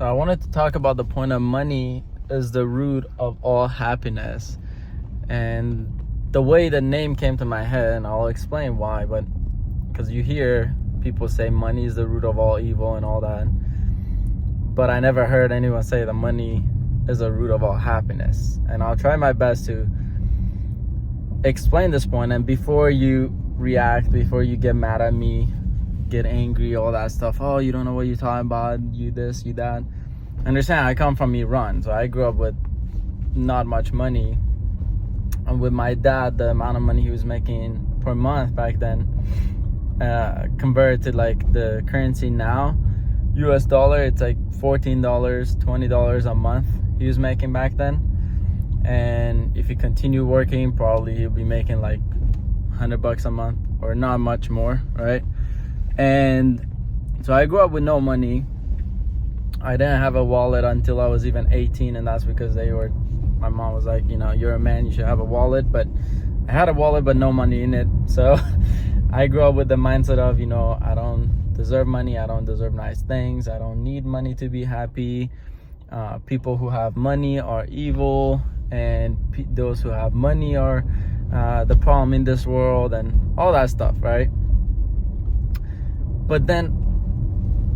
So I wanted to talk about the point of money is the root of all happiness. And the way the name came to my head, and I'll explain why, but because you hear people say money is the root of all evil and all that. But I never heard anyone say that money is the root of all happiness. And I'll try my best to explain this point. And before you react, before you get mad at me, get angry, all that stuff, oh, you don't know what you're talking about, you this, you that, understand, I come from Iran, so I grew up with not much money. And with my dad, the amount of money he was making per month back then, converted to like the currency now, US dollar, it's like $14, $20 a month he was making back then. And if he continue working, probably he'll be making like $100 a month, or not much more, right? And so I grew up with no money. I didn't have a wallet until I was even 18, and that's because my mom was like, you're a man, you should have a wallet. But I had a wallet but no money in it. So I grew up with the mindset of, I don't deserve money, I don't deserve nice things, I don't need money to be happy. People who have money are evil, and those who have money are the problem in this world, and all that stuff, right? But then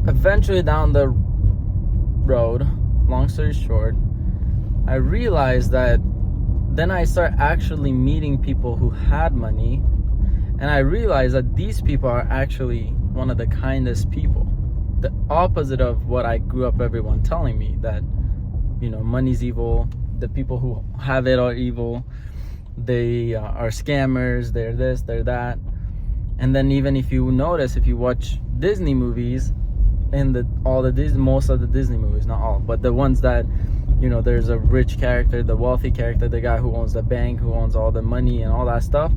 eventually down the road, long story short, I realized that then I start actually meeting people who had money, and I realized that these people are actually one of the kindest people. The opposite of what I grew up everyone telling me, that money's evil, the people who have it are evil, they are scammers, they're this, they're that. And then even if you notice, if you watch Disney movies, most of the Disney movies, not all, but the ones that there's a rich character, the wealthy character, the guy who owns the bank, who owns all the money and all that stuff,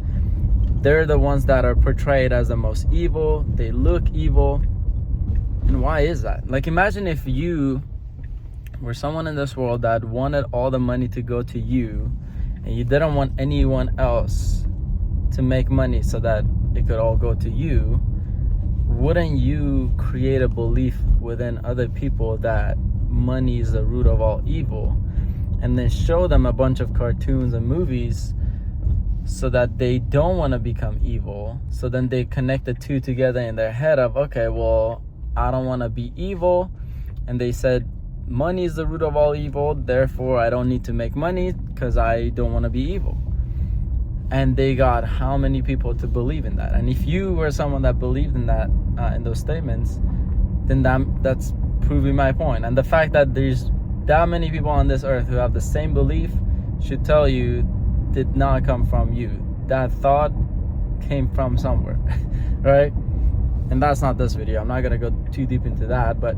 they're the ones that are portrayed as the most evil. They look evil. And why is that? Like, imagine if you were someone in this world that wanted all the money to go to you, and you didn't want anyone else to make money so that it could all go to you. Wouldn't you create a belief within other people that money is the root of all evil, and then show them a bunch of cartoons and movies so that they don't want to become evil? So then they connect the two together in their head of, okay, well, I don't want to be evil, and they said money is the root of all evil, therefore I don't need to make money because I don't want to be evil. And they got how many people to believe in that? And if you were someone that believed in that, in those statements, then that's proving my point. And the fact that there's that many people on this earth who have the same belief should tell you did not come from you. That thought came from somewhere, right? And that's not this video. I'm not gonna go too deep into that, but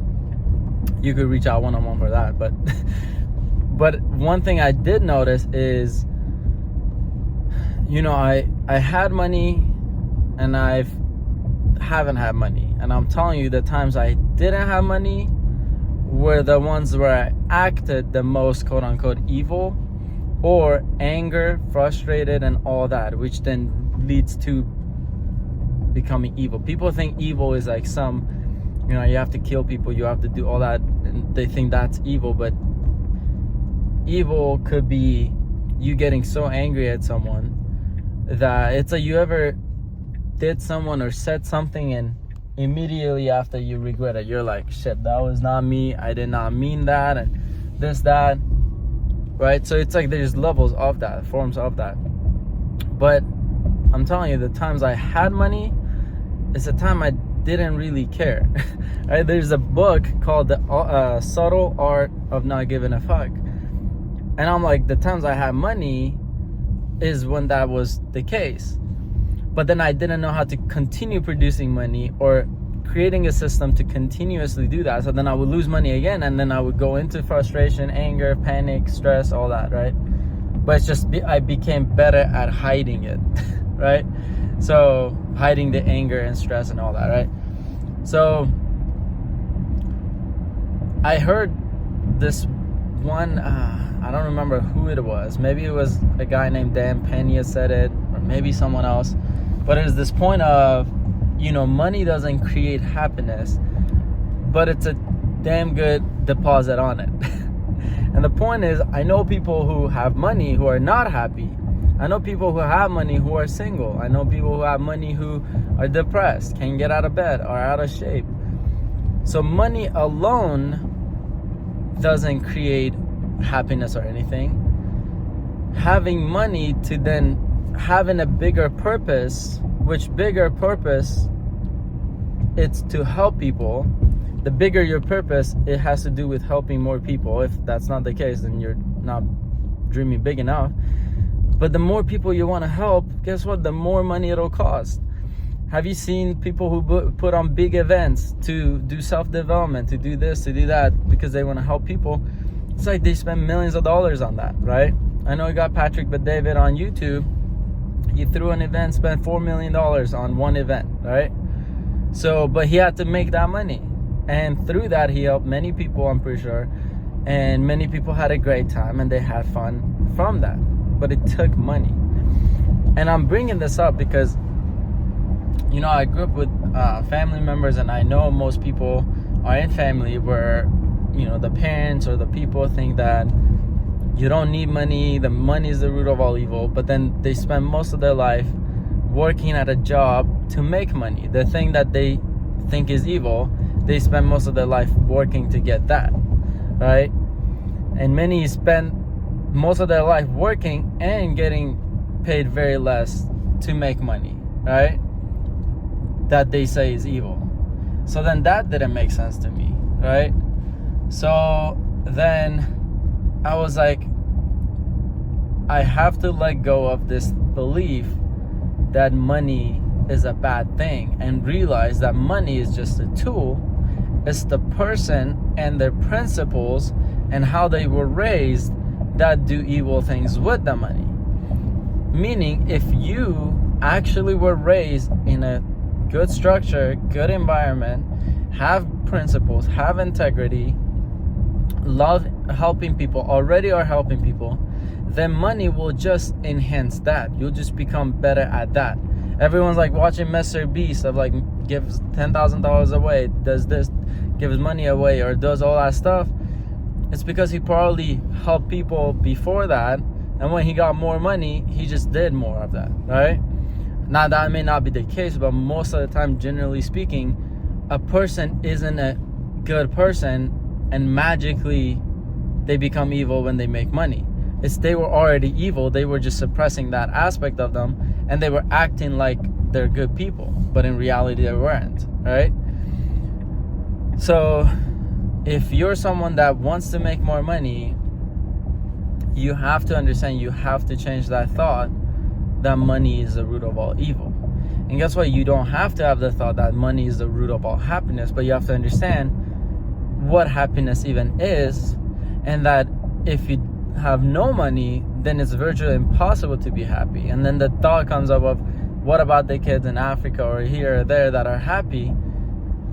you could reach out one-on-one for that. But one thing I did notice is, I had money and I haven't had money. And I'm telling you, the times I didn't have money were the ones where I acted the most quote unquote evil, or anger, frustrated, and all that, which then leads to becoming evil. People think evil is like you have to kill people, you have to do all that, and they think that's evil. But evil could be you getting so angry at someone that it's like you ever did someone or said something, and immediately after you regret it, you're like, shit, that was not me, I did not mean that, and this, that, right? So it's like there's levels of that, forms of that. But I'm telling you, the times I had money, it's the time I didn't really care. Right? There's a book called The Subtle Art of Not Giving a Fuck, and I'm like, the times I had money is when that was the case. But then I didn't know how to continue producing money or creating a system to continuously do that. So then I would lose money again, and then I would go into frustration, anger, panic, stress, all that, right? But it's just I became better at hiding it, right? So hiding the anger and stress and all that, right? So I heard this one, I don't remember who it was. Maybe it was a guy named Dan Pena said it, or maybe someone else. But it was this point of, money doesn't create happiness, but it's a damn good deposit on it. And the point is, I know people who have money who are not happy. I know people who have money who are single. I know people who have money who are depressed, can't get out of bed, are out of shape. So money alone doesn't create happiness or anything. Having money to then having a bigger purpose, which bigger purpose, it's to help people. The bigger your purpose, it has to do with helping more people. If that's not the case, then you're not dreaming big enough. But the more people you want to help, guess what? The more money it'll cost. Have you seen people who put on big events to do self-development, to do this, to do that, because they want to help people? It's like they spend millions of dollars on that, right? I know you got Patrick Bet-David on YouTube. He threw an event, spent $4 million on one event, right? So, but he had to make that money. And through that, he helped many people, I'm pretty sure. And many people had a great time and they had fun from that. But it took money. And I'm bringing this up because, you know, I grew up with family members, and I know most people are in family where, you know, the parents or the people think that you don't need money, the money is the root of all evil, but then they spend most of their life working at a job to make money. The thing that they think is evil, they spend most of their life working to get that, right? And many spend most of their life working and getting paid very less to make money, right? That they say is evil. So then that didn't make sense to me, right? So then I was like, I have to let go of this belief that money is a bad thing and realize that money is just a tool. It's the person and their principles and how they were raised that do evil things with the money. Meaning, if you actually were raised in a good structure, good environment, have principles, have integrity, love helping people, already are helping people, then money will just enhance that. You'll just become better at that. Everyone's like watching Mr. Beast of like gives $10,000 away, does this, gives money away, or does all that stuff. It's because he probably helped people before that, and when he got more money, he just did more of that, right? Now that may not be the case, but most of the time, generally speaking, a person isn't a good person and magically they become evil when they make money. It's they were already evil, they were just suppressing that aspect of them, and they were acting like they're good people, but in reality they weren't, right? So if you're someone that wants to make more money, you have to understand, you have to change that thought that money is the root of all evil. And guess what? You don't have to have the thought that money is the root of all happiness, but you have to understand what happiness even is, and that if you have no money, then it's virtually impossible to be happy. And then the thought comes up of, what about the kids in Africa or here or there that are happy?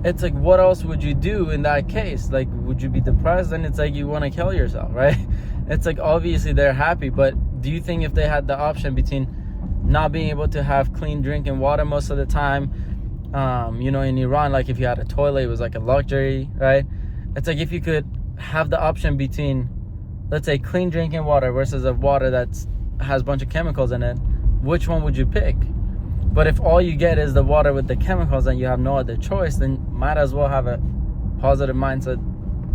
It's like, what else would you do in that case? Like, would you be depressed? Then it's like you want to kill yourself, right? It's like, obviously they're happy, but do you think if they had the option between not being able to have clean drinking water most of the time, you know, in Iran, like if you had a toilet, it was like a luxury, right? It's like if you could have the option between, let's say, clean drinking water versus a water that has a bunch of chemicals in it, which one would you pick? But if all you get is the water with the chemicals and you have no other choice, then might as well have a positive mindset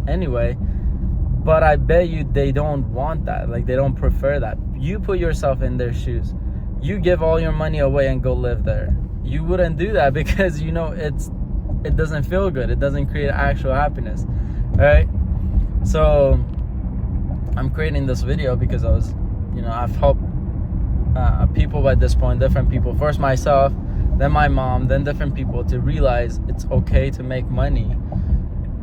anyway. But I bet you they don't want that. Like, they don't prefer that. You put yourself in their shoes. You give all your money away and go live there. You wouldn't do that because, you know, it doesn't feel good. It doesn't create actual happiness, right? So I'm creating this video because I've helped people by this point, different people. First myself, then my mom, then different people, to realize it's okay to make money.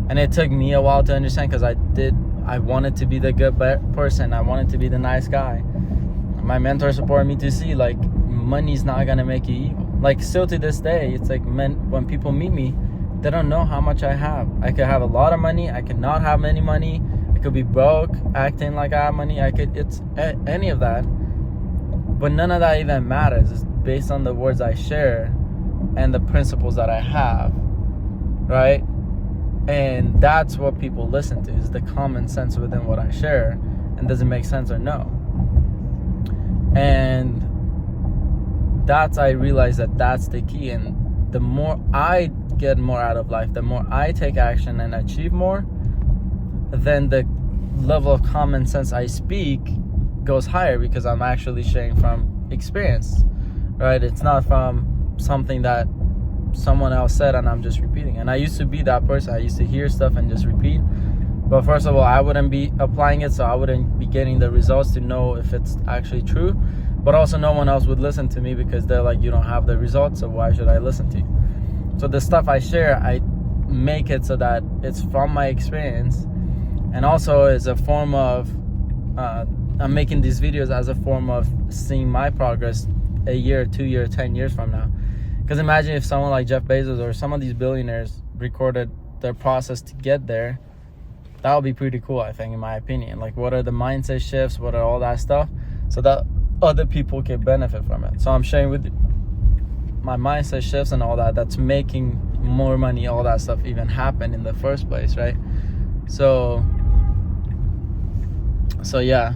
And it took me a while to understand, because I wanted to be the good person. I wanted to be the nice guy. My mentor supported me to see, like, money's not gonna make you evil. Like, still to this day, it's like, when people meet me, they don't know how much I have. I could have a lot of money, I could not have any money, I could be broke, acting like I have money, it's any of that. But none of that even matters. It's based on the words I share and the principles that I have, right? And that's what people listen to, is the common sense within what I share, and does it make sense or no. And I realize that that's the key. And the more I get more out of life, the more I take action and achieve more, then the level of common sense I speak goes higher, because I'm actually sharing from experience, right? It's not from something that someone else said and I'm just repeating. And I used to be that person. I used to hear stuff and just repeat. But first of all, I wouldn't be applying it, so I wouldn't be getting the results to know if it's actually true. But also no one else would listen to me, because they're like, you don't have the results, so why should I listen to you? So the stuff I share, I make it so that it's from my experience, and also is a form of I'm making these videos as a form of seeing my progress a year, 2 years, 10 years from now. Because imagine if someone like Jeff Bezos or some of these billionaires recorded their process to get there. That would be pretty cool, I think, in my opinion. Like, what are the mindset shifts? What are all that stuff? So that other people can benefit from it. So I'm sharing with you my mindset shifts and all that. That's making more money, all that stuff even happen in the first place, right? So yeah.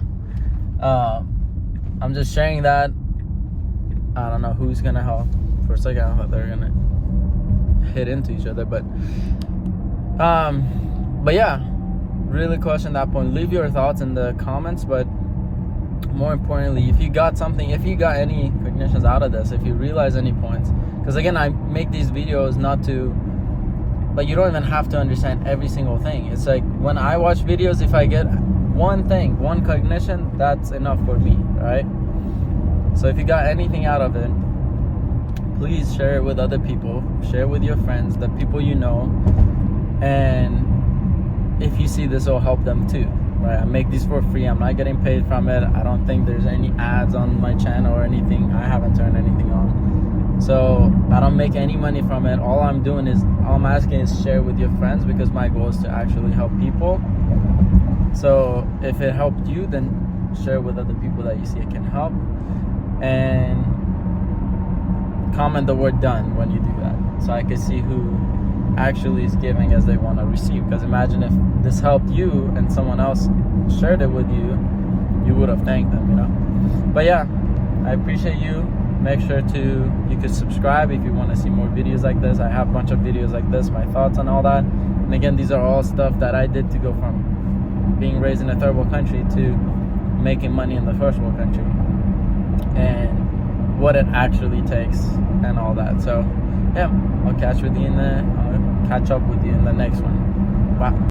I'm just sharing that. I don't know who's gonna help. For a second, I thought they were gonna hit into each other, but yeah, really question that point. Leave your thoughts in the comments, but more importantly, if you got something, if you got any cognitions out of this, if you realize any points, because again, I make these videos not to, but you don't even have to understand every single thing. It's like when I watch videos, if I get one thing, one cognition, that's enough for me, right? So if you got anything out of it, please share it with other people, share it with your friends, the people you know, and if you see this will help them too, right? I make these for free. I'm not getting paid from it. I don't think there's any ads on my channel or anything. I haven't turned anything on, so I don't make any money from it. All I'm doing is, all I'm asking is share with your friends, because my goal is to actually help people. So if it helped you, then share with other people that you see it can help, and comment the word done when you do that, so I can see who actually is giving as they want to receive. Because imagine if this helped you and someone else shared it with you, you would have thanked them, you know. But yeah, I appreciate you. Make sure you can subscribe if you want to see more videos like this. I have a bunch of videos like this, my thoughts on all that. And again, these are all stuff that I did to go from being raised in a third world country to making money in the first world country, and what it actually takes and all that. So yeah, I'll catch up with you in the next one. Bye.